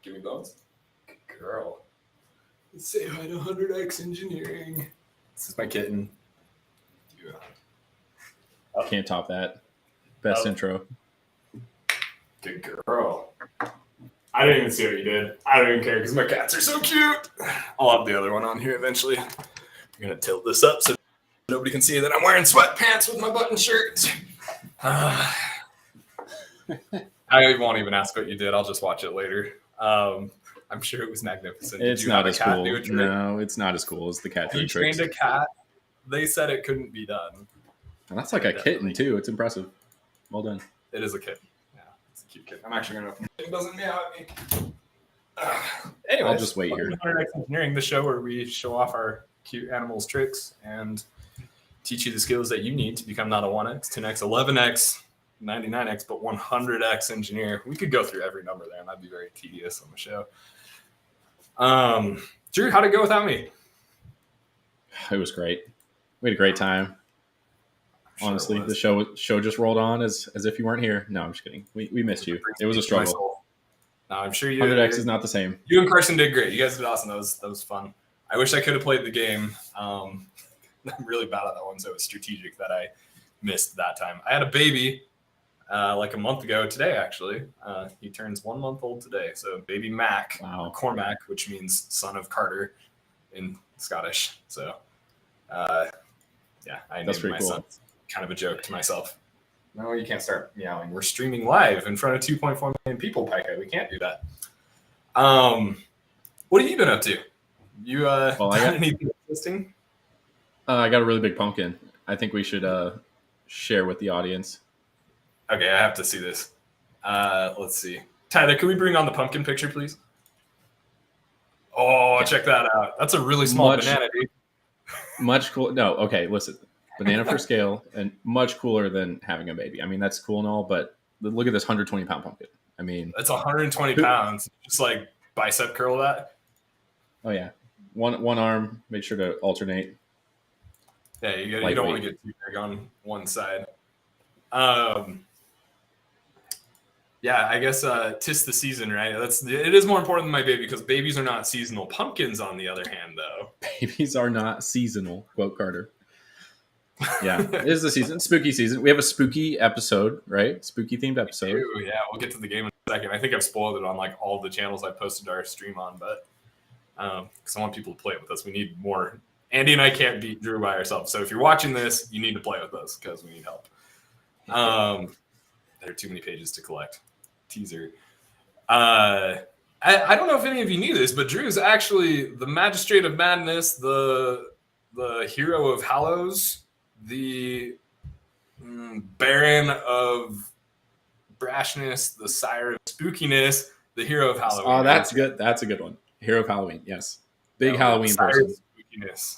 Give me bones. Good girl. Let's say hi to 100X Engineering. This is my kitten. Can't top that. Best intro. Good girl. I didn't even see what you did. I don't even care because my cats are so cute. I'll have the other one on here eventually. I'm going to tilt this up so nobody can see that I'm wearing sweatpants with my button shirt. I won't even ask what you did. I'll just watch it later. I'm sure it was magnificent. It's not as cool. No, it's not as cool as the cat. You trained a cat. They said it couldn't be done. And that's like a kitten too. It's impressive. Well done. It is a kitten. Yeah, it's a cute kitten. I'm actually going to. It doesn't meow at me. Anyway, I'll just wait here. 100X Engineering, the show where we show off our cute animals' tricks and teach you the skills that you need to become not a 1X, 10X, 11X, 99X, but 100X engineer. We could go through every number there, and that'd be very tedious on the show. Drew, how'd it go without me? It was great. We had a great time. Honestly, the show just rolled on as if you weren't here. No, I'm just kidding. We missed you. It was a struggle. No, I'm sure you. 100X is not the same. You and Carson did great. You guys did awesome. That was fun. I wish I could have played the game. I'm really bad at that one, so it was strategic that I missed that time. I had a baby like a month ago today, actually. He turns 1 month old today. So baby Mac, Cormac, which means son of Carter in Scottish. So, yeah, I named my son. Kind of a joke to myself. No, you can't start meowing. We're streaming live in front of 2.4 million people, Pika. We can't do that. What have you been up to? You done anything interesting? I got a really big pumpkin. I think we should share with the audience. Okay, I have to see this. Let's see. Tyler, can we bring on the pumpkin picture, please? Oh, check that out. That's a really small banana, dude. Much cool. No, okay, listen. Banana for scale and much cooler than having a baby. I mean, that's cool and all, but look at this 120-pound pumpkin. I mean, that's 120 pounds. Just like bicep curl that. Oh yeah, one arm. Make sure to alternate. Yeah, you don't want to get too big on one side. Yeah, I guess 'tis the season, right? It is more important than my baby because babies are not seasonal. Pumpkins, on the other hand, though, babies are not seasonal. Quote Carter. Yeah, it is the season. Spooky season. We have a spooky episode, right? Spooky themed episode. Yeah, we'll get to the game in a second. I think I've spoiled it on like all the channels I posted our stream on, but because I want people to play it with us. We need more. Andy and I can't beat Drew by ourselves. So if you're watching this, you need to play with us because we need help. There are too many pages to collect. Teaser. I don't know if any of you knew this, but Drew is actually the Magistrate of Madness, the Hero of Hallows, the Baron of Brashness, the Sire of Spookiness, the Hero of Halloween. Oh, that's good. That's a good one. Hero of Halloween, yes. Big Halloween person. Spookiness.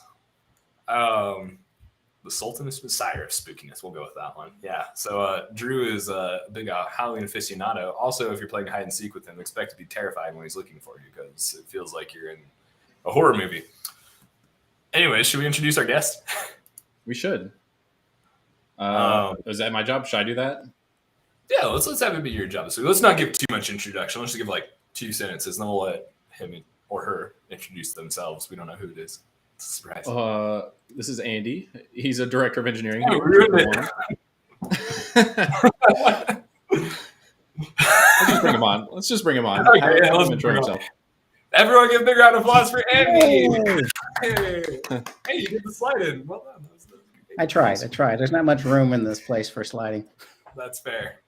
The Sultan is the Sire of Spookiness. We'll go with that one. Yeah. So Drew is a big Halloween aficionado. Also, if you're playing hide and seek with him, expect to be terrified when he's looking for you because it feels like you're in a horror movie. Anyway, should we introduce our guest? We should. Is that my job? Should I do that? Yeah, let's have it be your job. So let's not give too much introduction. Let's just give like 2 sentences, and then we'll let him or her introduce themselves. We don't know who it is. It's a surprise. This is Andy. He's a director of engineering. Yeah, Let's just bring him on. Okay, let's intro himself. Everyone give a big round of applause for Andy. Hey, you did the slide in. Well done. I tried. There's not much room in this place for sliding. That's fair.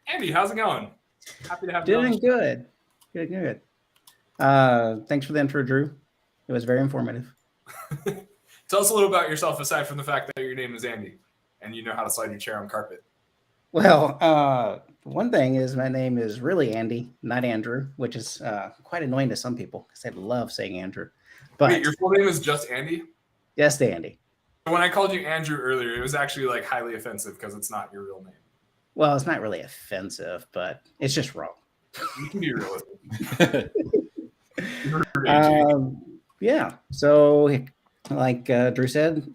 Andy, how's it going? Happy to have you. Doing good. Good. Thanks for the intro, Drew. It was very informative. Tell us a little about yourself aside from the fact that your name is Andy and you know how to slide your chair on carpet. Well, one thing is my name is really Andy, not Andrew, which is quite annoying to some people because they love saying Andrew. But wait, your full name is just Andy? Just Andy. When I called you Andrew earlier, it was actually like highly offensive because it's not your real name. Well, it's not really offensive, but it's just wrong. You can be realistic. Yeah. So, like Drew said,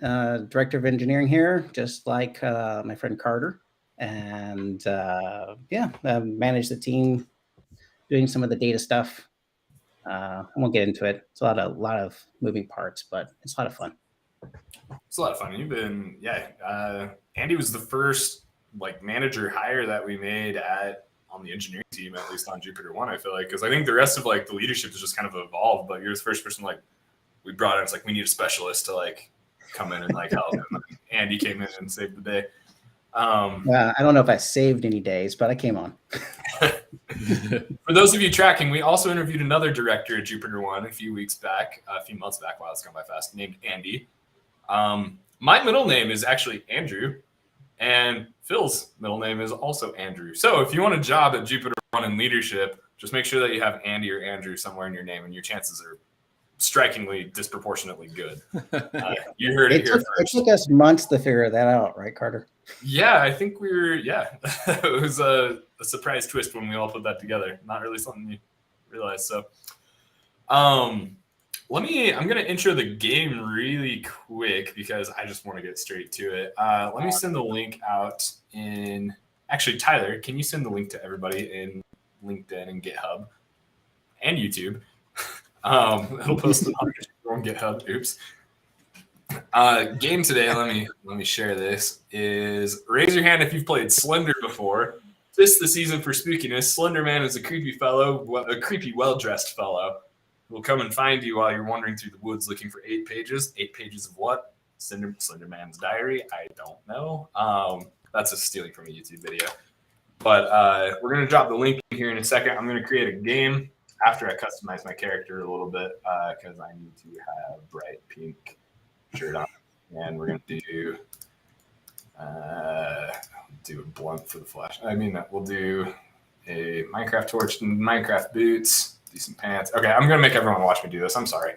director of engineering here, just like my friend Carter, and manage the team doing some of the data stuff. I won't get into it. It's a lot of moving parts, but it's a lot of fun. It's a lot of fun. You've been, Andy was the first like manager hire that we made on the engineering team, at least on JupiterOne. I feel like, because I think the rest of like the leadership has just kind of evolved, but you're the first person like we brought in. It's like we need a specialist to like come in and like help. And Andy came in and saved the day. I don't know if I saved any days, but I came on. For those of you tracking, we also interviewed another director at JupiterOne a few months back. Wow, it's gone by fast. Named Andy. My middle name is actually Andrew, and Phil's middle name is also Andrew. So if you want a job at JupiterOne in leadership, just make sure that you have Andy or Andrew somewhere in your name, and your chances are strikingly disproportionately good. You heard it here first. It took us months to figure that out, right, Carter? Yeah, I think it was a surprise twist when we all put that together. Not really something you realize. So I'm going to intro the game really quick because I just want to get straight to it. Let me send the link out actually, Tyler, can you send the link to everybody in LinkedIn and GitHub and YouTube? It'll post it on GitHub. Oops. Game today, let me share this, is raise your hand if you've played Slender before. This the season for spookiness. Slender Man is a creepy, well-dressed fellow who will come and find you while you're wandering through the woods looking for 8 pages. 8 pages of what? Slender Man's diary? I don't know. That's a stealing from a YouTube video. But we're going to drop the link here in a second. I'm going to create a game after I customize my character a little bit because I need to have bright pink shirt on, and we're gonna do a blunt for the flash. We'll do a Minecraft torch and Minecraft boots, do some pants. Okay, I'm gonna make everyone watch me do this. I'm sorry.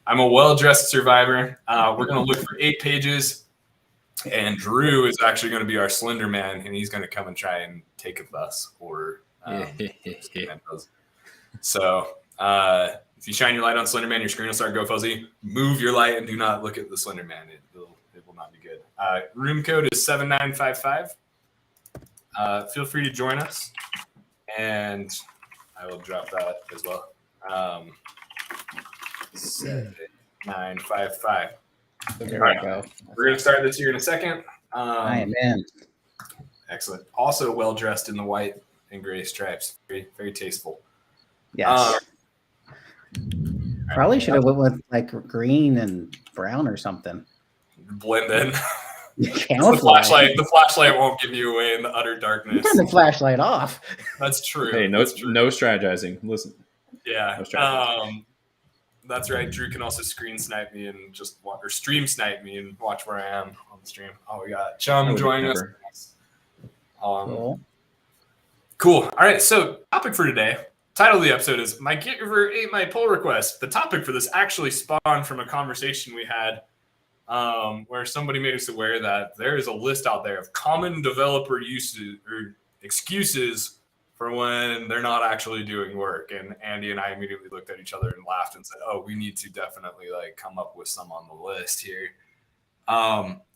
I'm a well-dressed survivor. We're gonna look for 8 pages, and Drew is actually gonna be our Slender Man, and he's gonna come and try and take of us or so. If you shine your light on Slender Man, your screen will start to go fuzzy. Move your light and do not look at the Slender Man. It will not be good. Room code is 7955. Feel free to join us, and I will drop that as well. 7955. There we go. We're going to start this here in a second. I am in. Excellent. Also well dressed in the white and gray stripes. Very, very tasteful. Yes. Probably should have went with like green and brown or something. Blend in. The flashlight won't give you away in the utter darkness. Turn the flashlight off. That's true. Hey, no strategizing. Listen. Yeah. No that's right. Drew can also screen snipe me and stream snipe me and watch where I am on the stream. Oh, we got Chum joining us. Cool. All right. So topic for today. Title of the episode is My Giver Ate My Pull Request. The topic for this actually spawned from a conversation we had where somebody made us aware that there is a list out there of common developer uses or excuses for when they're not actually doing work. And Andy and I immediately looked at each other and laughed and said, oh, we need to definitely like come up with some on the list here.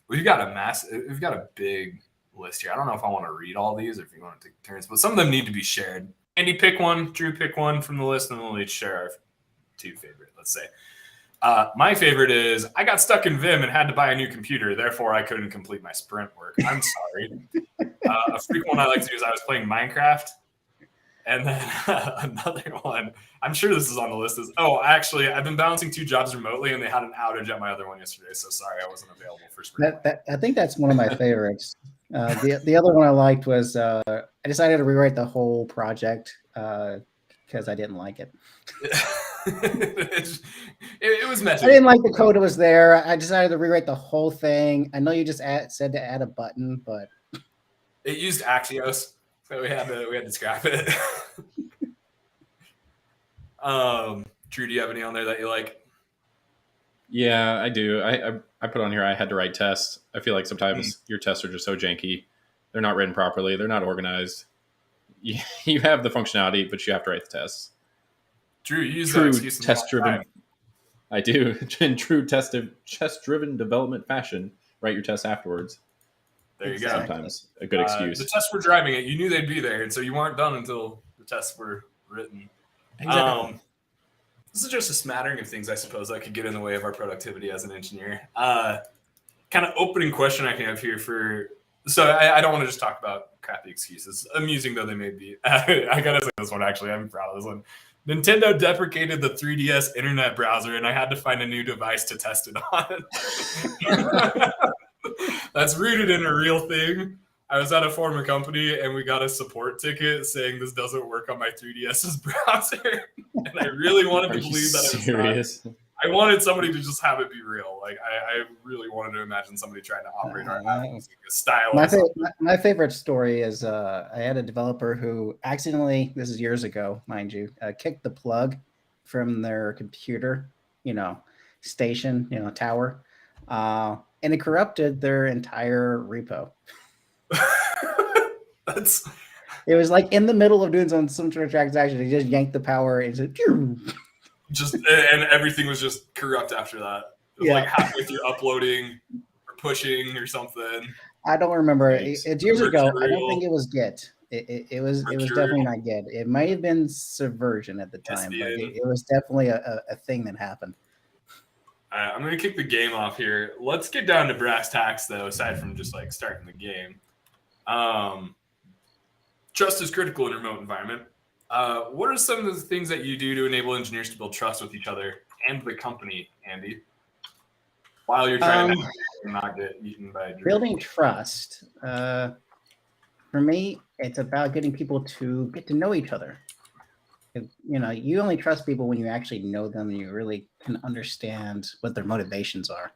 We've got a big list here. I don't know if I want to read all these or if you want to take turns, but some of them need to be shared. Andy, pick one. Drew, pick one from the list, and we'll each share our 2 favorite, let's say. My favorite is, I got stuck in Vim and had to buy a new computer, therefore I couldn't complete my sprint work. I'm sorry. A frequent one I like to do is I was playing Minecraft, and then another one, I'm sure this is on the list, is, actually, I've been balancing 2 jobs remotely, and they had an outage at my other one yesterday, so sorry I wasn't available for sprint. I think that's one of my favorites. The other one I liked was I decided to rewrite the whole project because I didn't like it. It was messy. I didn't like the code that was there. I decided to rewrite the whole thing. I know you just said to add a button, but it used Axios, so we had to scrap it. Drew, do you have any on there that you like? Yeah, I do. I put on here I had to write tests. I feel like sometimes your tests are just so janky. They're not written properly. They're not organized. You have the functionality, but you have to write the tests. Drew, you use that excuse test-driven. I do. In true test-driven development fashion, write your tests afterwards. There you go. Sometimes a good excuse. The tests were driving it. You knew they'd be there, and so you weren't done until the tests were written. Exactly. This is just a smattering of things I suppose that could get in the way of our productivity as an engineer. Kind of opening question I have here for. So I don't want to just talk about crappy excuses, amusing though they may be. I gotta say this one actually. I'm proud of this one. Nintendo deprecated the 3DS internet browser, and I had to find a new device to test it on. That's rooted in a real thing. I was at a former company, and we got a support ticket saying this doesn't work on my 3DS's browser, and I really wanted to believe that it was serious? not. I wanted somebody to just have it be real. Like I really wanted to imagine somebody trying to operate our app using a stylus. My favorite story is I had a developer who accidentally, this is years ago, mind you, kicked the plug from their computer, station, tower, and it corrupted their entire repo. It was like in the middle of doing some sort of transaction, he just yanked the power and said, and everything was just corrupt after that. It was like halfway through uploading or pushing or something. I don't remember. It's years ago. I don't think it was Git. It was definitely not Git. It might have been Subversion at the time, but it was definitely a thing that happened. All right, I'm going to kick the game off here. Let's get down to brass tacks, though, aside from just like starting the game. Trust is critical in a remote environment. What are some of the things that you do to enable engineers to build trust with each other and the company, Andy? While you're trying to not get eaten by a Drew. Building trust. For me, it's about getting people to get to know each other. You only trust people when you actually know them and you really can understand what their motivations are.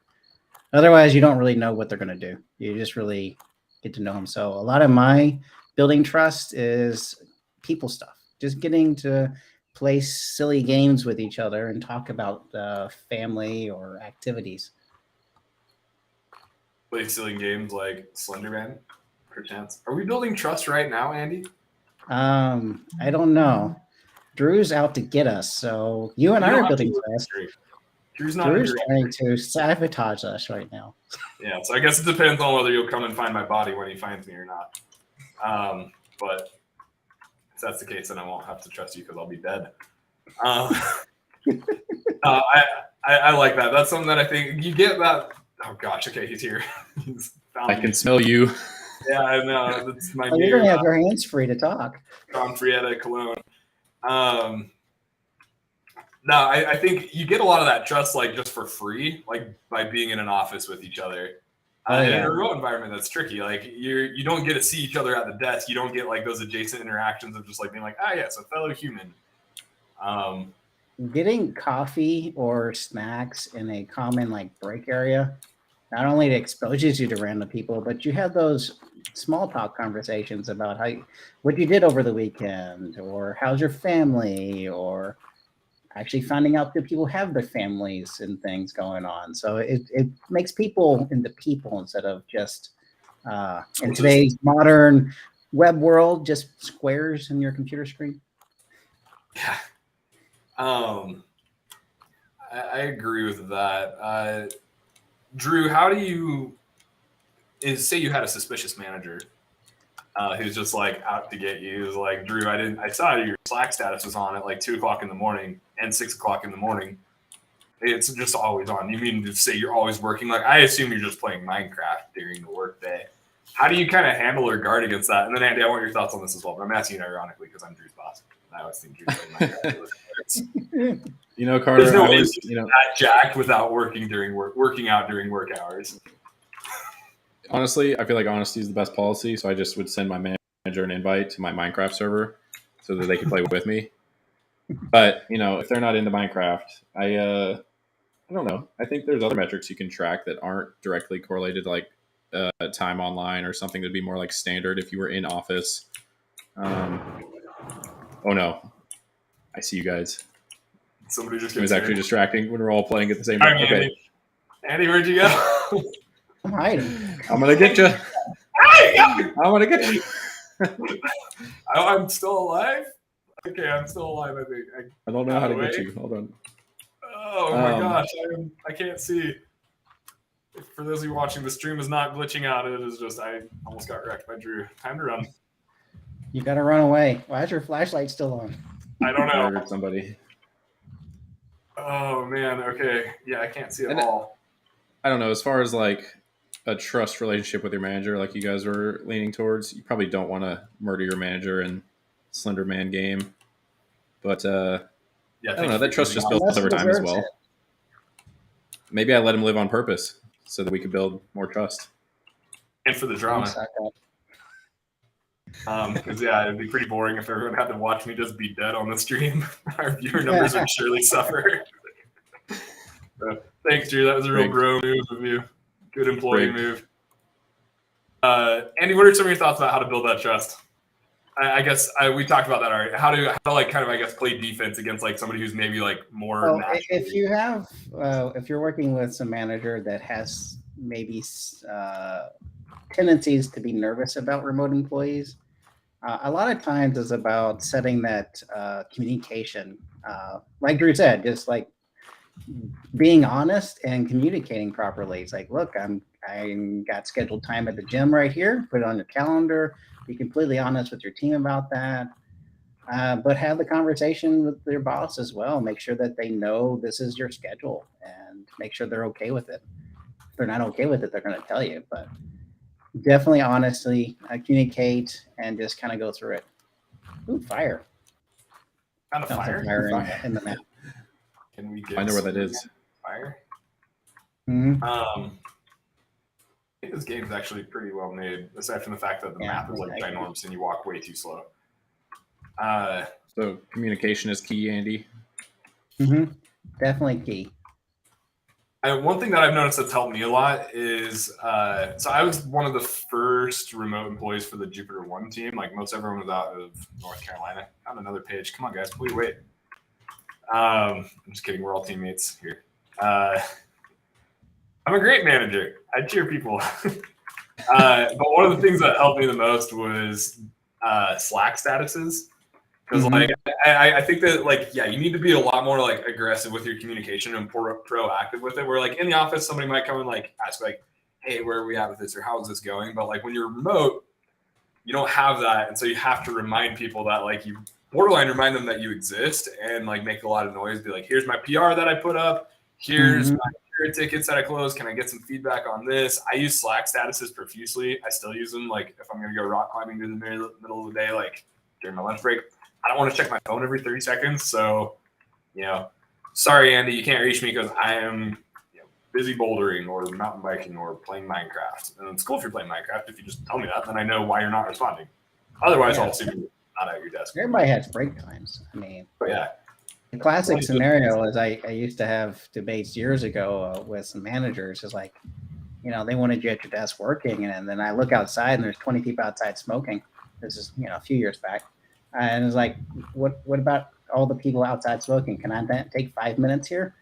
Otherwise, you don't really know what they're going to do. You just really get to know them. So a lot of my building trust is people stuff. Just getting to play silly games with each other and talk about family or activities. Play silly games like Slenderman, perchance. Are we building trust right now, Andy? I don't know. Drew's out to get us, so you and I are building trust. Drew's trying to sabotage us right now. Yeah, so I guess it depends on whether you'll come and find my body when he finds me or not. But if that's the case, then I won't have to trust you because I'll be dead. I like that. That's something that I think you get that. Oh gosh, okay, he's here. I can smell you. Yeah, I know. That's my you're gonna have your hands free to talk. Don Frietta cologne. No, I think you get a lot of that trust like just for free, like by being in an office with each other. In a remote environment, that's tricky. Like you don't get to see each other at the desk. You don't get like those adjacent interactions of just like being like, yes, a fellow human. Getting coffee or snacks in a common like break area not only exposes you to random people, but you have those small talk conversations about what you did over the weekend, or how's your family, or actually finding out that people have their families and things going on. So it makes people into people instead of just in today's modern web world, just squares in your computer screen. Yeah. I agree with that. Drew, how do you say you had a suspicious manager who's just like out to get you? Who's like, Drew, I saw your Slack status was on at like 2:00 in the morning and 6:00 in the morning. It's just always on. You mean to say you're always working? Like, I assume you're just playing Minecraft during the workday. How do you kind of handle or guard against that? And then Andy, I want your thoughts on this as well. But I'm asking you ironically because I'm Drew's boss. I always think Drew's playing Minecraft. Carter, there's no way that jacked without working out during work hours. Honestly, I feel like honesty is the best policy. So I just would send my manager an invite to my Minecraft server so that they can play with me. But if they're not into Minecraft, I don't know. I think there's other metrics you can track that aren't directly correlated to like time online or something that'd be more like standard if you were in office. Oh no, I see you guys. Somebody just it was actually distracting when we're all playing at the same time. Okay, Andy, where'd you go? I'm hiding. I'm gonna get you. I'm gonna get you. I'm still alive. Okay, I'm still alive. I think. I don't know how to get you. Hold on. Oh my gosh, I can't see. For those of you watching, the stream is not glitching out. It is just I almost got wrecked by Drew. Time to run. You gotta run away. Why is your flashlight still on? I don't know. Murdered somebody. Oh man. Okay. Yeah, I can't see it And all. I don't know. As far as like a trust relationship with your manager, like you guys were leaning towards, you probably don't want to murder your manager in Slender Man game. But Yeah, I don't know. That trust just builds Unless he over time as deserves well. it. Maybe I let him live on purpose so that we could build more trust. And for the drama. Because yeah, it'd be pretty boring if everyone had to watch me just be dead on the stream. Our viewer numbers would surely suffer. So, thanks, Drew. That was a real bro move of you. Good employee move. Andy, what are some of your thoughts about how to build that trust? I guess we talked about that already. How to like kind of, I guess, play defense against like somebody who's maybe like more. Well, if you have, if you're working with some manager that has maybe tendencies to be nervous about remote employees, a lot of times is about setting that communication. Like Drew said, just like being honest and communicating properly. It's like, look, I got scheduled time at the gym right here. Put it on your calendar. Be completely honest with your team about that. But have the conversation with your boss as well. Make sure that they know this is your schedule and make sure they're okay with it. If they're not okay with it, they're going to tell you. But definitely honestly communicate and just kind of go through it. Ooh, fire. Kind of fire? In the map. Can we get I know where that is. Fire? Mm-hmm. I think this game's actually pretty well made, aside from the fact that the map is like ginormous and you walk way too slow. So communication is key, Andy. Mm-hmm. Definitely key. One thing that I've noticed that's helped me a lot is so I was one of the first remote employees for the JupiterOne team. Like most everyone was out of North Carolina. Found another page. Come on, guys, please wait. I'm just kidding. We're all teammates here. I'm a great manager. I cheer people. But one of the things that helped me the most was Slack statuses. Because like I think that like you need to be a lot more like aggressive with your communication and proactive with it. Where like in the office, somebody might come and like ask like, "Hey, where are we at with this?" or "How is this going?" But like when you're remote, you don't have that, and so you have to remind people that like you borderline remind them that you exist and like make a lot of noise. Be like, "Here's my PR that I put up. Here's my tickets that I closed. Can I get some feedback on this?" I use Slack statuses profusely. I still use them like if I'm gonna go rock climbing during the middle of the day, like during my lunch break. I don't want to check my phone every 30 seconds. So, sorry, Andy, you can't reach me because I am busy bouldering or mountain biking or playing Minecraft. And it's cool if you're playing Minecraft. If you just tell me that, then I know why you're not responding. Otherwise, I'll assume you're not at your desk. Everybody has break times. I mean, yeah. The classic scenario is I used to have debates years ago with some managers. Is like, they wanted you at your desk working, and then I look outside and there's 20 people outside smoking. This is, a few years back. And it's like, what about all the people outside smoking? Can I take 5 minutes here?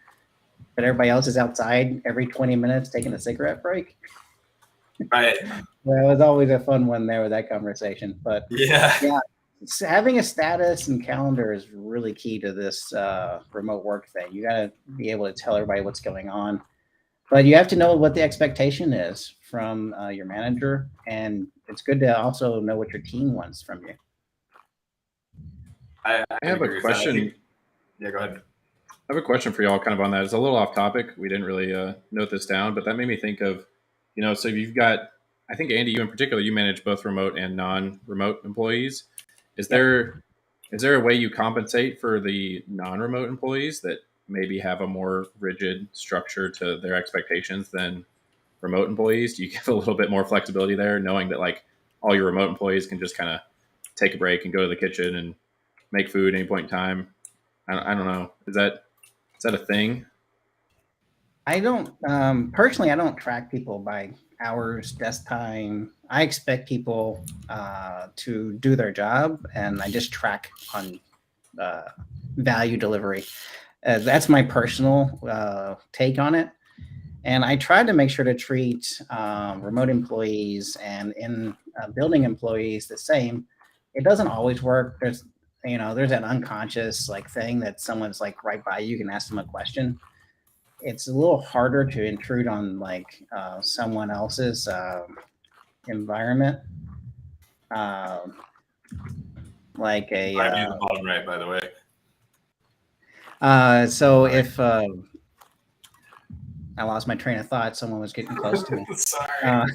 But everybody else is outside every 20 minutes taking a cigarette break. Right. Well, it was always a fun one there with that conversation. But yeah, having a status and calendar is really key to this remote work thing. You got to be able to tell everybody what's going on. But you have to know what the expectation is from your manager. And it's good to also know what your team wants from you. I have a question. Yeah, go ahead. I have a question for y'all kind of on that. It's a little off topic. We didn't really note this down, but that made me think of, so you've got, I think, Andy, you in particular, you manage both remote and non-remote employees. Is there a way you compensate for the non-remote employees that maybe have a more rigid structure to their expectations than remote employees? Do you give a little bit more flexibility there, knowing that like all your remote employees can just kind of take a break and go to the kitchen and make food at any point in time? I don't know. Is that a thing? I don't personally. I don't track people by hours, desk time. I expect people to do their job, and I just track on value delivery. That's my personal take on it. And I try to make sure to treat remote employees and in building employees the same. It doesn't always work. There's an unconscious like thing that someone's like right by you can ask them a question. It's a little harder to intrude on like someone else's environment. Like a the bottom right, by the way. So if I lost my train of thought, someone was getting close to me. Sorry.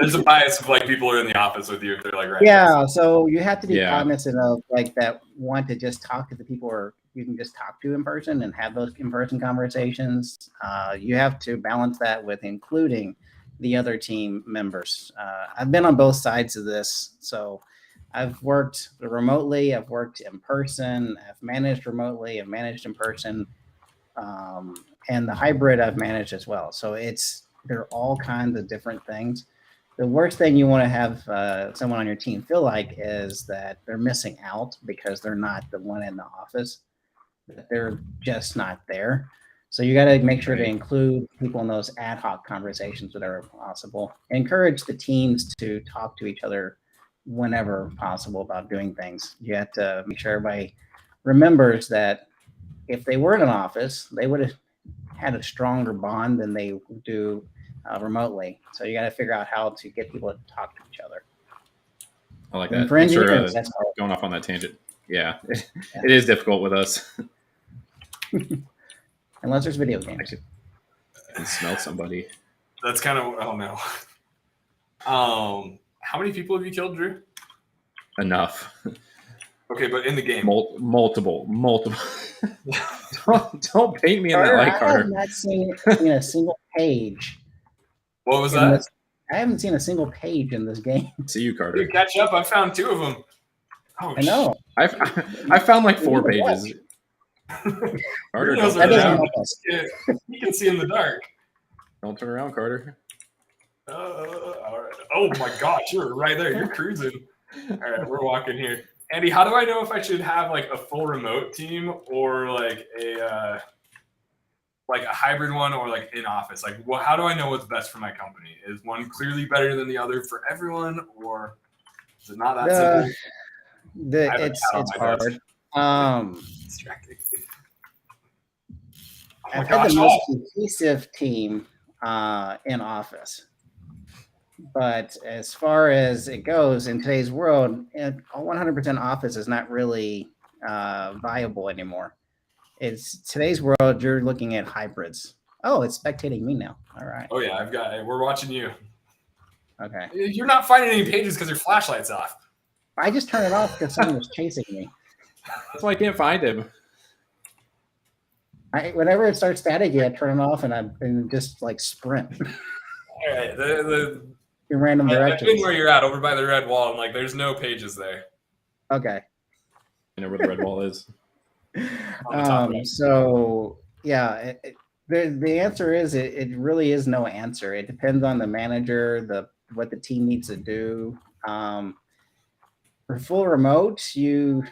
There's a bias of like people are in the office with you if they're like right. Yeah, so you have to be Yeah. cognizant of like that want to just talk to the people or you can just talk to in person and have those in-person conversations. You have to balance that with including the other team members. I've been on both sides of this, so I've worked remotely, I've worked in person, I've managed remotely, I've managed in person, and the hybrid I've managed as well. So they're all kinds of different things. The worst thing you want to have someone on your team feel like is that they're missing out because they're not the one in the office, that they're just not there. So you got to make sure to include people in those ad hoc conversations whenever possible. Encourage the teams to talk to each other whenever possible about doing things. You have to make sure everybody remembers that if they were in an office, they would have had a stronger bond than they do remotely. So you got to figure out how to get people to talk to each other. I like And that. for Thanks for engineers, that's hard. going off on that tangent. Yeah, it is difficult with us. Unless there's video games. I can smell somebody. That's kind of no. How many people have you killed, Drew? Enough. Okay, but in the game, multiple. don't paint me in that light, Carter. I have not seen a single page. What was that? I haven't seen a single page in this game. See you, Carter. Dude, catch up. I found 2 of them. Oh, I know. I found like 4 pages. Carter, That don't turn doesn't around. help us. You can see in the dark. Don't turn around, Carter. All right. Oh my gosh, you're right there. You're cruising. All right, we're walking here. Andy, how do I know if I should have like a full remote team or like a hybrid one or like in office? Like, how do I know what's best for my company? Is one clearly better than the other for everyone, or is it not that simple? It's hard. Distracting. I've had the most cohesive team in office. But as far as it goes in today's world, 100% office is not really viable anymore. It's today's world. You're looking at hybrids. Oh, it's spectating me now. All right. Oh yeah, we're watching you. Okay. You're not finding any pages because your flashlight's off. I just turned it off because someone was chasing me. That's why I can't find him. Whenever it starts staticky, I turn it off and just like sprint. All right, in random directions. I've been where you're at, over by the red wall, and like there's no pages there. Okay. I know where the red wall is. So yeah, the answer is it really is no answer. It depends on the manager, what the team needs to do. For full remote, you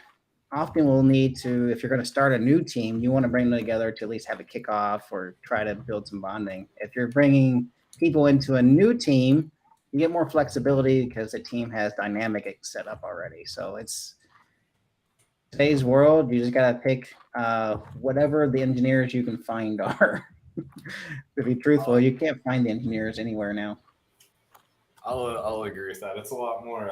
often will need to, if you're going to start a new team, you want to bring them together to at least have a kickoff or try to build some bonding. If you're bringing people into a new team, you get more flexibility because the team has dynamic set up already. So it's today's world. You just got to pick whatever the engineers you can find are. To be truthful, you can't find the engineers anywhere now. I'll agree with that. It's a lot more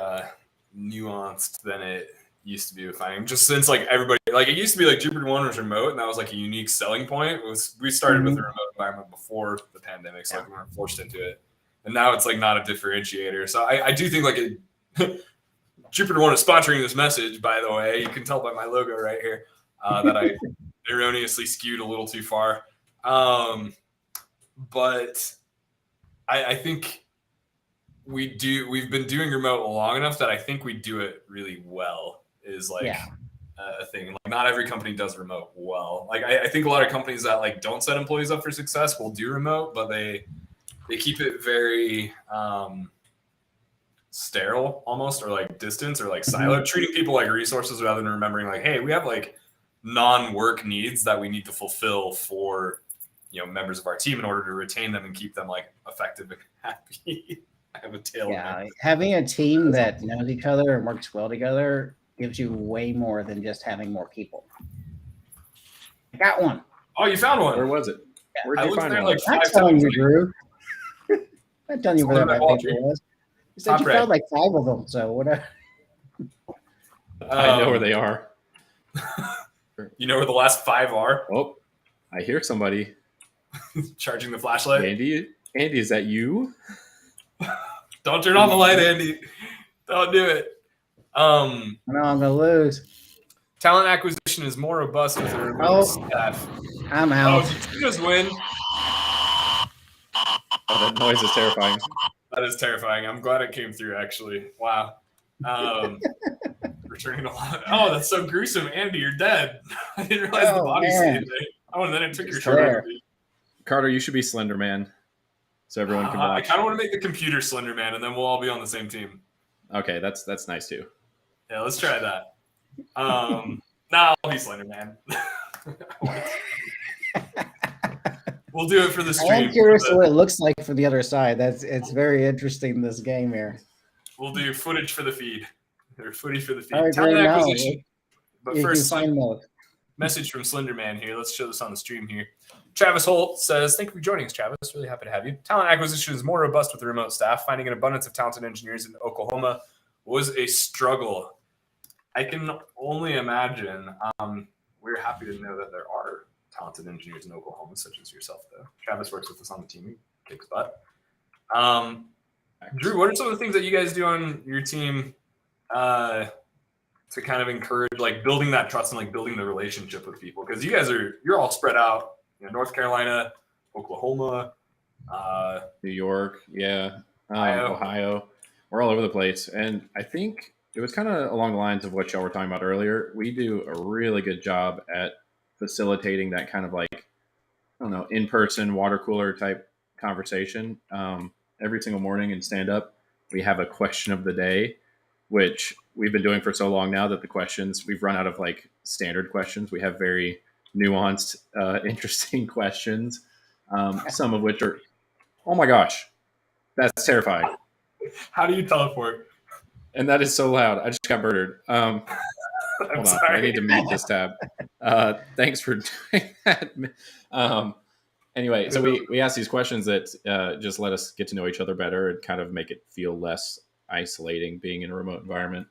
nuanced than it used to be with finding. Just since like everybody, like it used to be like JupiterOne was remote, and that was like a unique selling point. We started with a remote environment before the pandemic, so like we weren't forced into it. And now it's like not a differentiator. So I do think like JupiterOne is sponsoring this message, by the way. You can tell by my logo right here that I erroneously skewed a little too far. But I think we've been doing remote long enough that I think we do it really well is like a thing. Like not every company does remote well. Like I think a lot of companies that like don't set employees up for success will do remote, but they keep it very sterile almost, or like distance or like siloed, treating people like resources rather than remembering like, hey, we have like non-work needs that we need to fulfill for, you know, members of our team in order to retain them and keep them like effective and happy. I have a tail. Yeah, having a team that knows each other and works well together gives you way more than just having more people. I got one. Oh, you found one. Where was it? Where'd you find one? Like I'm telling you, Drew. I'm telling you where that paper was. You said you found like 5 of them, so whatever. I know where they are. You know where the last 5 are? Oh, I hear somebody. Charging the flashlight. Andy, is that you? Don't turn on the light, Andy. Don't do it. No, I'm gonna lose. Talent acquisition is more robust with a remote staff. I'm out. Oh, did you just win? Oh, that noise is terrifying. That is terrifying. I'm glad it came through, actually. Wow. Returning a lot. Oh, that's so gruesome. Andy, you're dead. I didn't realize the body stayed there. Oh, and then it took your shirt off. Carter, you should be Slender Man, so everyone can watch. I kind of want to make the computer Slender Man, and then we'll all be on the same team. Okay, that's nice too. Yeah, let's try that. Nah, I'll be Slender Man. We'll do it for the stream. I'm curious what it looks like from the other side. It's very interesting, this game here. We'll do footage for the feed. Or footage for the feed. All right, Talent now, acquisition. But first, mode. Message from Slenderman here. Let's show this on the stream here. Travis Holt says, "Thank you for joining us, Travis. Really happy to have you. Talent acquisition is more robust with the remote staff. Finding an abundance of talented engineers in Oklahoma was a struggle. I can only imagine. We're happy to know that there are talented engineers in Oklahoma, such as yourself, though. Travis works with us on the team. He kicks butt. Drew, what are some of the things that you guys do on your team to kind of encourage, like, building that trust and, like, building the relationship with people? Because you're all spread out. You know, North Carolina, Oklahoma, New York, yeah, Ohio. We're all over the place. And I think it was kind of along the lines of what y'all were talking about earlier. We do a really good job at facilitating that kind of, like, I don't know, in-person water cooler type conversation. Every single morning in stand-up, we have a question of the day, which we've been doing for so long now that the questions, we've run out of, like, standard questions. We have very nuanced, interesting questions, some of which are, oh my gosh, that's terrifying. How do you teleport? And that is so loud. I just got murdered. I'm Hold on. sorry. I need to mute this tab. Thanks for doing that. Anyway, so we ask these questions that just let us get to know each other better and kind of make it feel less isolating being in a remote environment.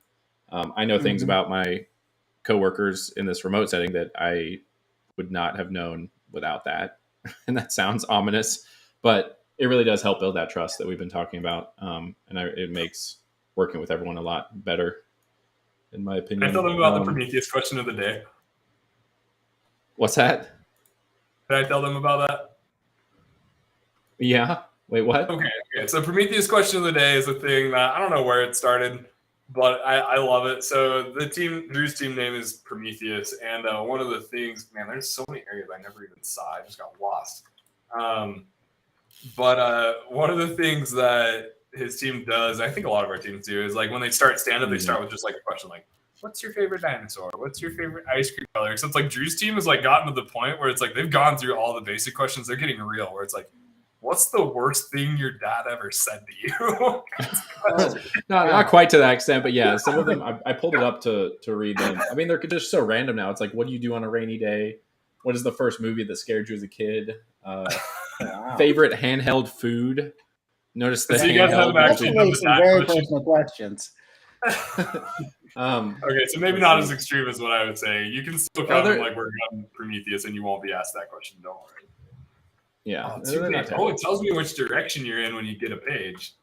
I know things about my coworkers in this remote setting that I would not have known without that. And that sounds ominous, but it really does help build that trust that we've been talking about. It makes working with everyone a lot better, in my opinion. Can I tell them about the Prometheus question of the day? What's that? Did I tell them about that? Yeah. Wait, what? Okay. So Prometheus question of the day is a thing that I don't know where it started, but I love it. So Drew's team name is Prometheus, and one of the things, man, there's so many areas I never even saw. I just got lost. But one of the things that his team does, I think a lot of our teams do, is, like, when they start stand-up, they start with just, like, a question like, what's your favorite dinosaur? What's your favorite ice cream color? So it's like Drew's team has, like, gotten to the point where it's like they've gone through all the basic questions. They're getting real, where it's like, what's the worst thing your dad ever said to you? Not quite to that extent, but yeah, some of them, I pulled it up to read them. I mean, they're just so random now. It's like, what do you do on a rainy day? What is the first movie that scared you as a kid? Favorite handheld food? Notice the So you guys haven't actually done the dad very question? personal questions. Okay, so maybe not as extreme as what I would say. You can still come like we're on Prometheus, and you won't be asked that question. Don't worry. Yeah. It tells me which direction you're in when you get a page.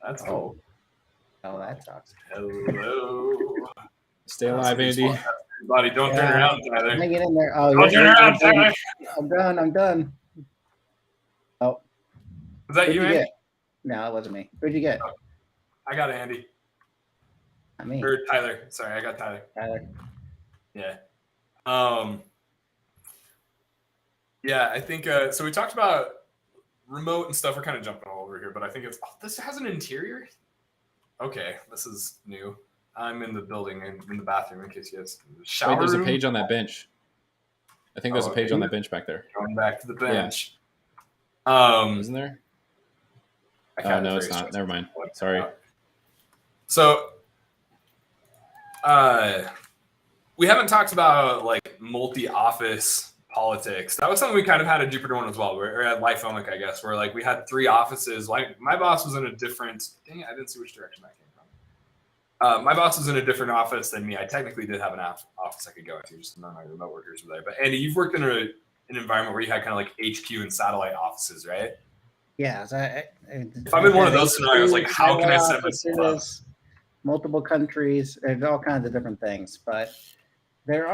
That's cool. Oh, that sucks. Hello. Stay alive, Andy. Buddy, don't turn around, Tyler. Let me get in there. Oh, Don't turn around, Tyler. I'm done. Oh. Was that you, Andy? No, it wasn't me. Who'd you get? Oh, I got Andy. Not me. Or Tyler. Sorry, I got Tyler. Yeah. Yeah, I think so. We talked about remote and stuff. We're kind of jumping all over here, but I think this has an interior. Okay, this is new. I'm in the building and in the bathroom in case you guys shower. Wait, there's room. a page on that bench. I think there's a page on that bench back there. Going back to the bench. Isn't there? Oh, no, it's not. Never mind. Sorry. So, we haven't talked about, like, multi-office politics. That was something we kind of had at JupiterOne as well, or at Lifomic, I guess, where, like, we had 3 offices. Like, my boss was in a different. Dang it, I didn't see which direction that came from. My boss was in a different office than me. I technically did have an office I could go to, just none of my remote workers were there. But Andy, you've worked in an environment where you had kind of like HQ and satellite offices, right? Yeah. So If I'm in one of those scenarios, like how can I set myself up? Multiple countries, there's all kinds of different things, but there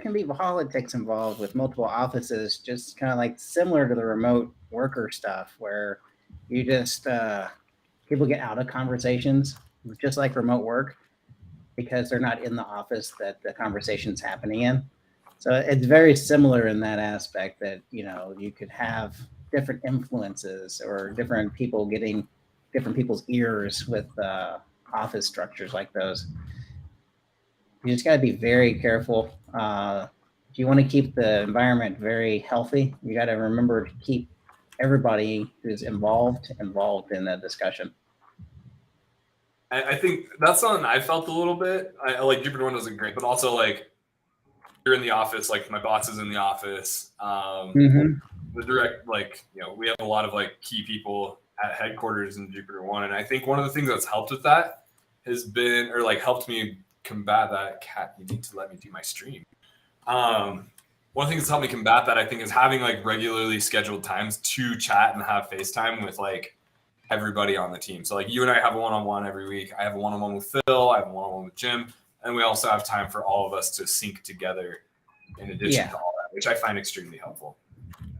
can be politics involved with multiple offices, just kind of like similar to the remote worker stuff, where you just people get out of conversations, just like remote work, because they're not in the office that the conversation's happening in. So it's very similar in that aspect that, you could have different influences or different people getting different people's ears with office structures like those. You just got to be very careful. If you want to keep the environment very healthy, you got to remember to keep everybody who's involved in the discussion. I think that's something I felt a little bit. I like JupiterOne wasn't great, but also like you're in the office, like my boss is in the office. The direct, like, we have a lot of like key people at headquarters in JupiterOne. And I think one of the things that's helped with that has been, or like helped me combat that. Cat, you need to let me do my stream. One of the things that's helped me combat that, I think, is having like regularly scheduled times to chat and have FaceTime with like everybody on the team. So like you and I have a one-on-one every week. I have a one-on-one with Phil. I have a one-on-one with Jim. And we also have time for all of us to sync together in addition to all that, which I find extremely helpful.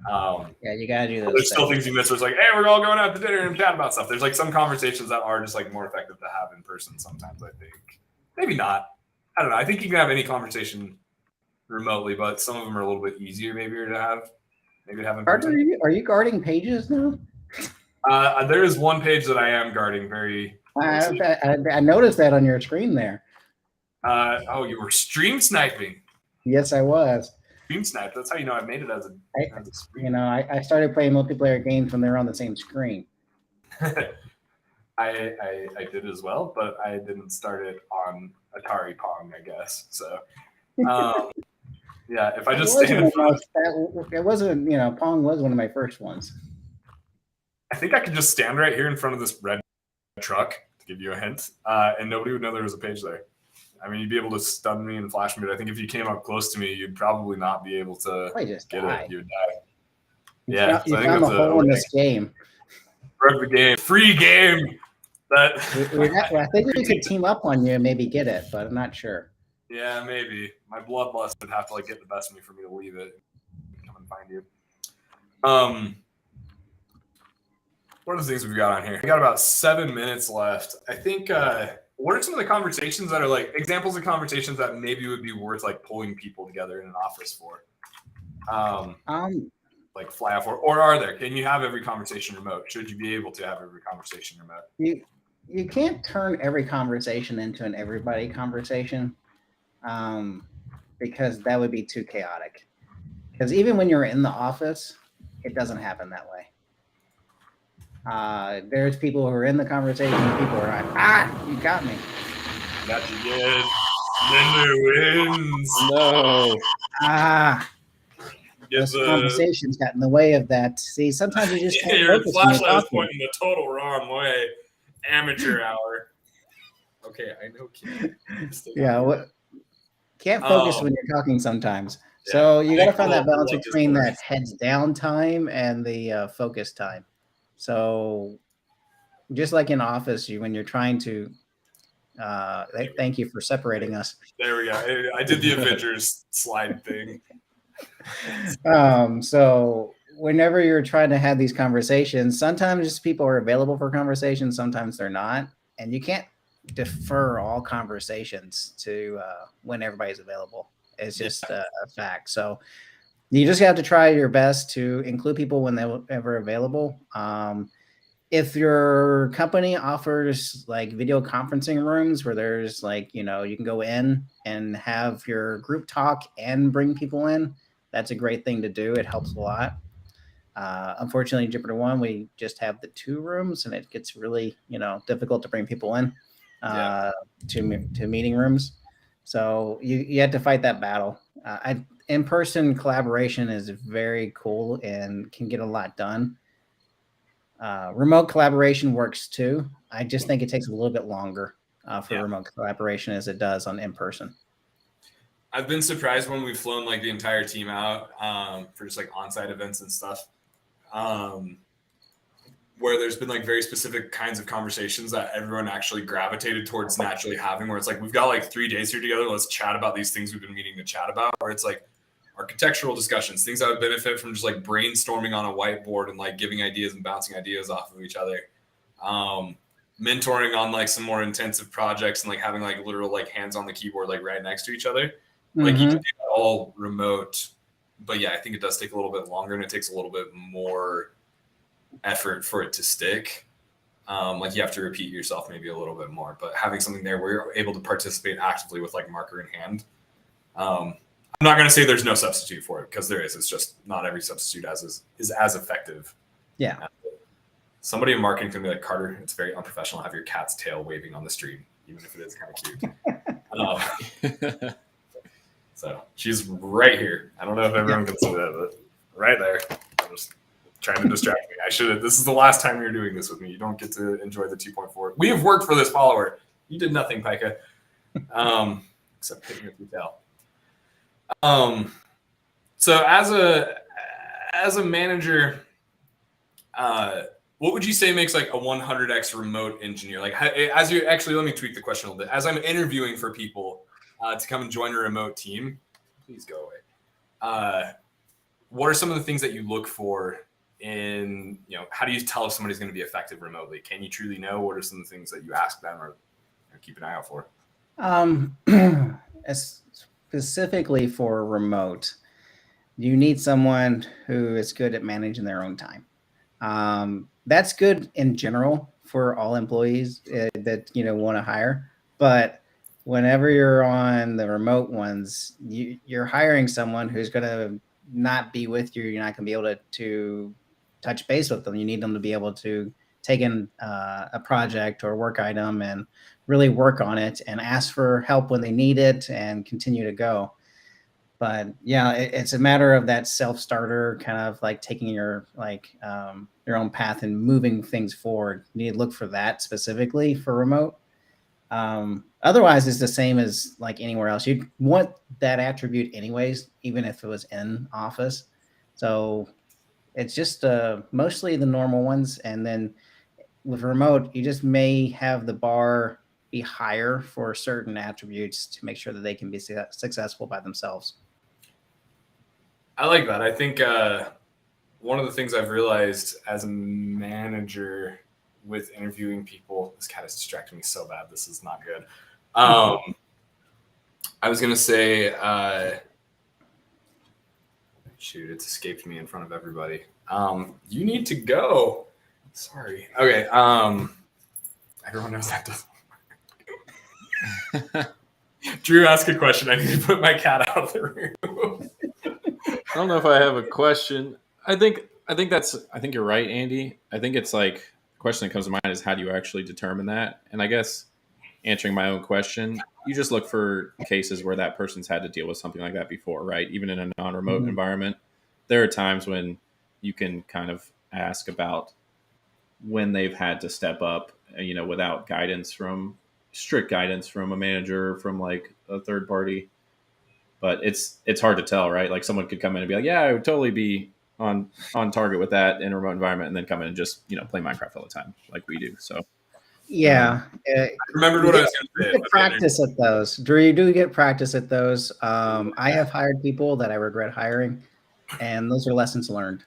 You gotta do those. There's still things you miss where it's like, hey, we're all going out to dinner and chat about stuff. There's like some conversations that are just like more effective to have in person sometimes, I think. Maybe not. I don't know. I think you can have any conversation remotely, but some of them are a little bit easier maybe to have. Maybe to have in person. Are you guarding pages now? There is one page that I am guarding very closely. I noticed that on your screen there. You were stream sniping. Yes, I was. Stream snipe. That's how you know I made it as a screen. I started playing multiplayer games when they were on the same screen. I did as well, but I didn't start it on Atari Pong, I guess. So, yeah, if I just stand in front, it wasn't. Pong was one of my first ones. I think I could just stand right here in front of this red truck to give you a hint, and nobody would know there was a page there. I mean, you'd be able to stun me and flash me, but I think if you came up close to me, you'd probably not be able to get it. You would die. Yeah, you found the hole in this game. Broke the game. Free game. I think we could team up on you and maybe get it, but I'm not sure. Yeah, maybe. My bloodlust would have to like get the best of me for me to leave it. Come and find you. What are the things we've got on here? We got about 7 minutes left. I think. What are some of the conversations that are like examples of conversations that maybe would be worth like pulling people together in an office for? Like fly off, or are there? Can you have every conversation remote? Should you be able to have every conversation remote? You can't turn every conversation into an everybody conversation, because that would be too chaotic. Because even when you're in the office, it doesn't happen that way. There's people who are in the conversation, people are like, you got me. Got you good. Linder wins. No. Those conversations got in the way of that. See, sometimes you just can't your focus flashlight is pointing the total wrong way. Amateur hour. Okay, I know. Can't focus when you're talking sometimes. Yeah. So you got to find that balance between that heads down time and the focus time. So just like in office, when you're trying to, thank you for separating us. There we go. I did the Avengers slide thing. So whenever you're trying to have these conversations, sometimes people are available for conversations, sometimes they're not. And you can't defer all conversations to when everybody's available. It's just a fact. So you just have to try your best to include people when they're ever available. If your company offers like video conferencing rooms where there's like, you can go in and have your group talk and bring people in, that's a great thing to do. It helps a lot. Unfortunately, JupiterOne, we just have the 2 rooms and it gets really, difficult to bring people in to meeting rooms. So you have to fight that battle. In-person collaboration is very cool and can get a lot done. Remote collaboration works too. I just think it takes a little bit longer. for remote collaboration as it does on in-person. I've been surprised when we've flown like the entire team out for just like on-site events and stuff, where there's been like very specific kinds of conversations that everyone actually gravitated towards naturally having, where it's like, we've got like 3 days here together. Let's chat about these things we've been meaning to chat about. Or it's like architectural discussions, things that would benefit from just like brainstorming on a whiteboard and like giving ideas and bouncing ideas off of each other. Mentoring on like some more intensive projects and like having like literal like hands on the keyboard, like right next to each other. Like you can do that all remote, but yeah, I think it does take a little bit longer and it takes a little bit more effort for it to stick. Like you have to repeat yourself maybe a little bit more, but having something there where you're able to participate actively with like marker in hand. I'm not going to say there's no substitute for it, because there is. It's just not every substitute is as effective. Yeah. Somebody in marketing can be like, Carter, it's very unprofessional to have your cat's tail waving on the stream, even if it is kind of cute. So she's right here. I don't know if everyone can see that, but right there. I'm just trying to distract me. I should have. This is the last time you're doing this with me. You don't get to enjoy the 2.4. We have worked for this follower. You did nothing, Pika. Except pitting with your tail. So as a manager, what would you say makes like a 100x remote engineer? Like, as you actually, let me tweak the question a little bit. As I'm interviewing for people to come and join a remote team, please go away. What are some of the things that you look for in, how do you tell if somebody's going to be effective remotely? Can you truly know? What are some of the things that you ask them or keep an eye out for? Specifically for remote, you need someone who is good at managing their own time. That's good in general for all employees that want to hire, but whenever you're on the remote ones, you're hiring someone who's going to not be with you. You're not going to be able to touch base with them. You need them to be able to take in a project or work item and really work on it and ask for help when they need it and continue to go. But yeah, it's a matter of that self-starter, kind of like taking your own path and moving things forward. You need to look for that specifically for remote. Otherwise, it's the same as like anywhere else. You'd want that attribute anyways, even if it was in office. So it's just mostly the normal ones. And then with remote, you just may have the bar be higher for certain attributes to make sure that they can be successful by themselves. I like that. I think one of the things I've realized as a manager with interviewing people, this cat is distracting me so bad. This is not good. I was going to say, shoot, it's escaped me in front of everybody. You need to go. Sorry. Okay. Everyone knows that doesn't work. Drew, ask a question. I need to put my cat out of the room. I don't know if I have a question. I think you're right, Andy. I think it's like the question that comes to mind is how do you actually determine that? And I guess answering my own question, you just look for cases where that person's had to deal with something like that before, right? Even in a non-remote environment, there are times when you can kind of ask about when they've had to step up, without strict guidance from a manager, from like a third party. But it's hard to tell, right? Like someone could come in and be like, yeah, I would totally be on target with that in a remote environment, and then come in and just, play Minecraft all the time like we do. So yeah. I remembered what I was going to say. You get practice at those. Drew, you do get practice at those. I have hired people that I regret hiring, and those are lessons learned.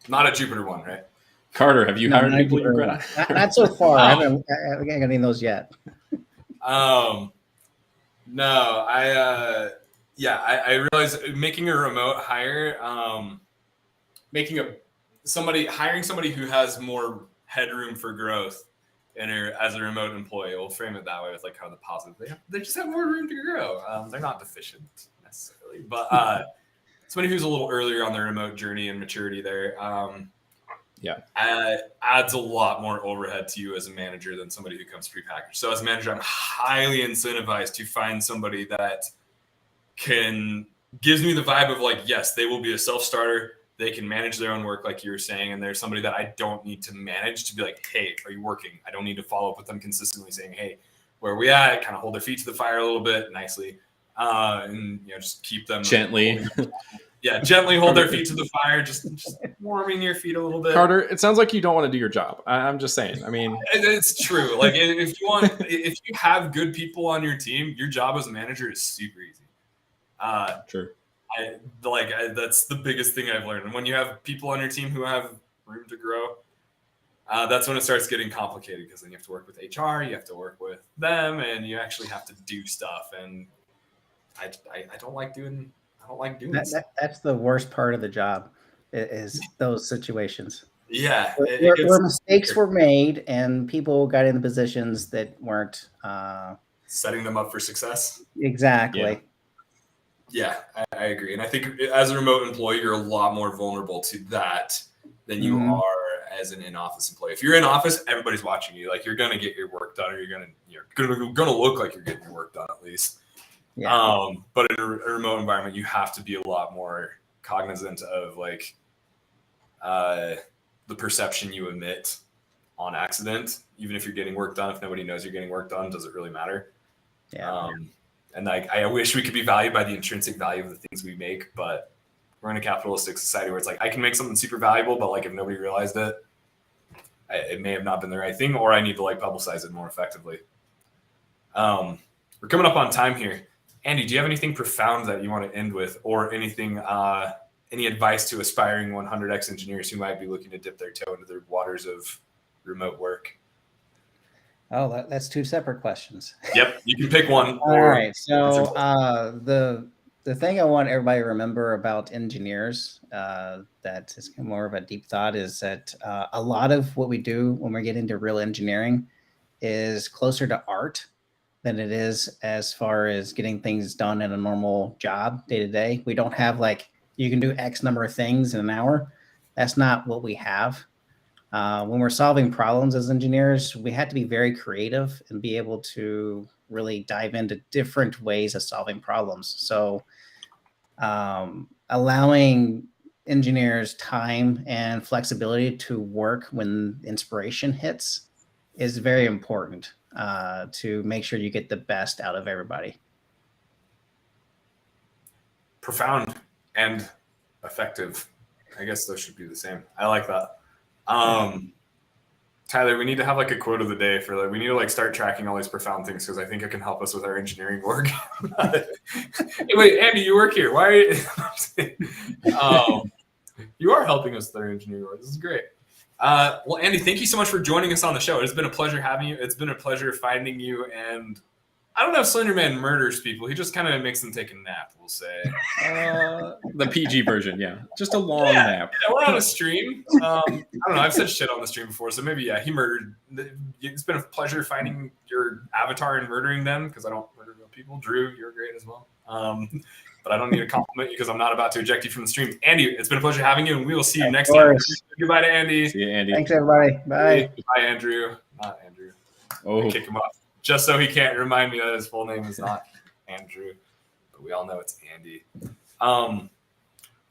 Not a JupiterOne, right? Carter, have you hired people you regret? Not so far. I haven't got any of those yet. No, I realize making a remote hire, hiring somebody who has more headroom for growth as a remote employee. We'll frame it that way with like kind of the positive. They just have more room to grow. They're not deficient necessarily, but somebody who's a little earlier on their remote journey and maturity there. Adds a lot more overhead to you as a manager than somebody who comes prepackaged. So as a manager, I'm highly incentivized to find somebody that gives me the vibe of like, yes, they will be a self-starter. They can manage their own work, like you were saying. And there's somebody that I don't need to manage to be like, hey, are you working? I don't need to follow up with them consistently saying, hey, where we at, kind of hold their feet to the fire a little bit nicely, and just keep them Gently. Gently hold their feet to the fire, just warming your feet a little bit. Carter, it sounds like you don't want to do your job. I'm just saying. I mean, it's true. Like if you have good people on your team, your job as a manager is super easy. True. That's the biggest thing I've learned. And when you have people on your team who have room to grow, that's when it starts getting complicated, because then you have to work with HR, you have to work with them, and you actually have to do stuff. And I don't like doing. I don't like doing that. That's the worst part of the job, is those situations. Yeah, where mistakes were made and people got in the positions that weren't setting them up for success. Exactly. Yeah, I agree. And I think as a remote employee, you're a lot more vulnerable to that than you are as an in-office employee. If you're in office, everybody's watching you. Like, you're going to get your work done, or you're going to look like you're getting your work done at least. Yeah. But in a remote environment, you have to be a lot more cognizant of like the perception you emit on accident. Even if you're getting work done, if nobody knows you're getting work done, does it really matter? Yeah. And like, I wish we could be valued by the intrinsic value of the things we make, but we're in a capitalistic society where it's like, I can make something super valuable, but like if nobody realized it, it may have not been the right thing, or I need to like publicize it more effectively. We're coming up on time here. Andy, do you have anything profound that you want to end with, or anything, any advice to aspiring 100X engineers who might be looking to dip their toe into the waters of remote work? Oh, that's two separate questions. Yep, you can pick one. All right. So the thing I want everybody to remember about engineers, that is more of a deep thought, is that a lot of what we do when we get into real engineering is closer to art than it is as far as getting things done in a normal job day to day. We don't have like, you can do X number of things in an hour. That's not what we have. When we're solving problems as engineers, we have to be very creative and be able to really dive into different ways of solving problems. So allowing engineers time and flexibility to work when inspiration hits is very important to make sure you get the best out of everybody. Profound and effective. I guess those should be the same. I like that. Tyler, we need to have like a quote of the day for like, we need to like start tracking all these profound things, because I think it can help us with our engineering work. Hey, wait, Andy, you work here. Why are you? You are helping us with our engineering work. This is great. Well, Andy, thank you so much for joining us on the show. It's been a pleasure having you. It's been a pleasure finding you. And I don't know if Slenderman murders people. He just kind of makes them take a nap, we'll say. The PG version, yeah. Just a long nap. Yeah, we're on a stream. I don't know. I've said shit on the stream before, so maybe, he murdered. It's been a pleasure finding your avatar and murdering them, because I don't murder real people. Drew, you're great as well. But I don't need to compliment you because I'm not about to eject you from the stream. Andy, it's been a pleasure having you, and we will see you next time. Goodbye to Andy. See you, Andy. Thanks, everybody. Bye. Bye, Andrew. Not Andrew. Oh. Kick him off. Just so he can't remind me that his full name is not Andrew. But we all know it's Andy. Wow,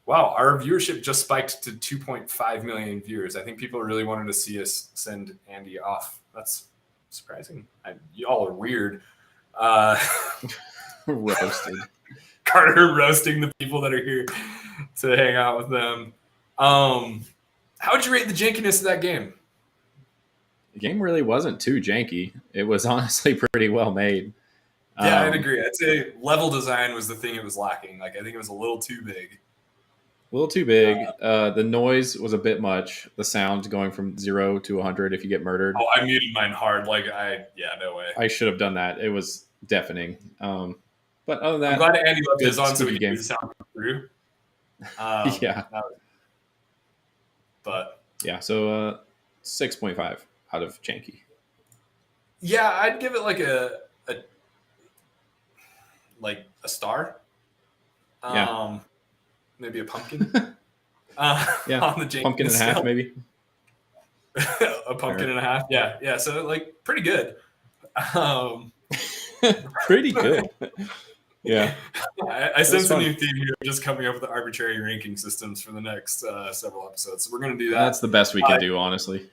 our viewership just spiked to 2.5 million viewers. I think people really wanted to see us send Andy off. That's surprising. Y'all are weird. Roasted. Carter roasting the people that are here to hang out with them. How would you rate the jankiness of that game? The game really wasn't too janky. It was honestly pretty well made. Yeah, I'd agree. I'd say level design was the thing it was lacking. Like, I think it was a little too big. A little too big. The noise was a bit much. The sound going from 0 to 100 if you get murdered. Oh, I muted mine hard. Like, no way. I should have done that. It was deafening. But other than that, I'm glad Andy left his on so we game. could the sound come through. Yeah. But yeah, so 6.5 out of janky. Yeah, I'd give it like a star. Yeah. Maybe a pumpkin. Yeah, on the pumpkin and a half, maybe. A pumpkin and a half. Yeah. So like pretty good. Pretty good. Yeah. I sense a new theme here, just coming up with the arbitrary ranking systems for the next several episodes. So we're going to do that. That's the best we can do, honestly.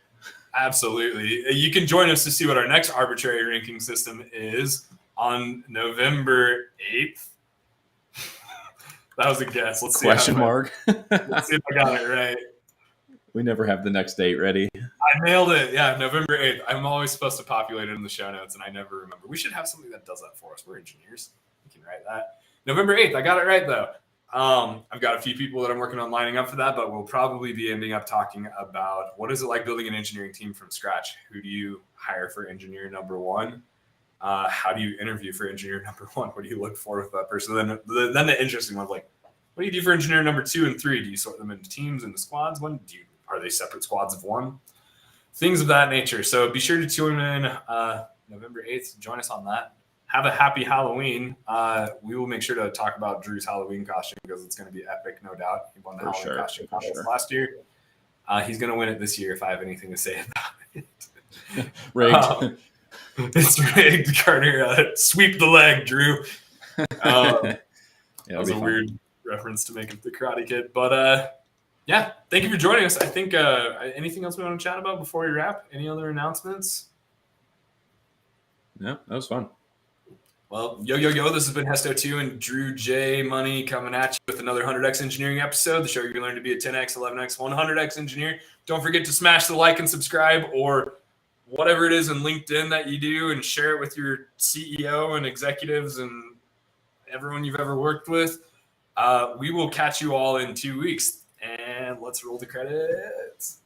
Absolutely. You can join us to see what our next arbitrary ranking system is on November 8th. That was a guess. Let's see. Question mark. Let's see if I got it right. We never have the next date ready. I nailed it. Yeah, November 8th. I'm always supposed to populate it in the show notes, and I never remember. We should have somebody that does that for us. We're engineers. We can write that. November 8th. I got it right, though. I've got a few people that I'm working on lining up for that, but we'll probably be ending up talking about what is it like building an engineering team from scratch? Who do you hire for engineer number one? How do you interview for engineer number one? What do you look for with that person? Then the interesting one, like, what do you do for engineer number 2 and 3? Do you sort them into teams, into squads? Are they separate squads of one? Things of that nature. So be sure to tune in November 8th. Join us on that. Have a happy Halloween. We will make sure to talk about Drew's Halloween costume because it's going to be epic, no doubt. He won the Halloween costume contest last year. He's going to win it this year if I have anything to say about it. Rigged. It's rigged, Carter. Sweep the leg, Drew. That was a weird reference to make it the Karate Kid. But yeah, thank you for joining us. I think anything else we want to chat about before we wrap? Any other announcements? No, that was fun. Well, yo, this has been Hesto2 and Drew J. Money coming at you with another 100X engineering episode, the show you're going to learn to be a 10X, 11X, 100X engineer. Don't forget to smash the like and subscribe or whatever it is in LinkedIn that you do and share it with your CEO and executives and everyone you've ever worked with. We will catch you all in 2 weeks. And let's roll the credits.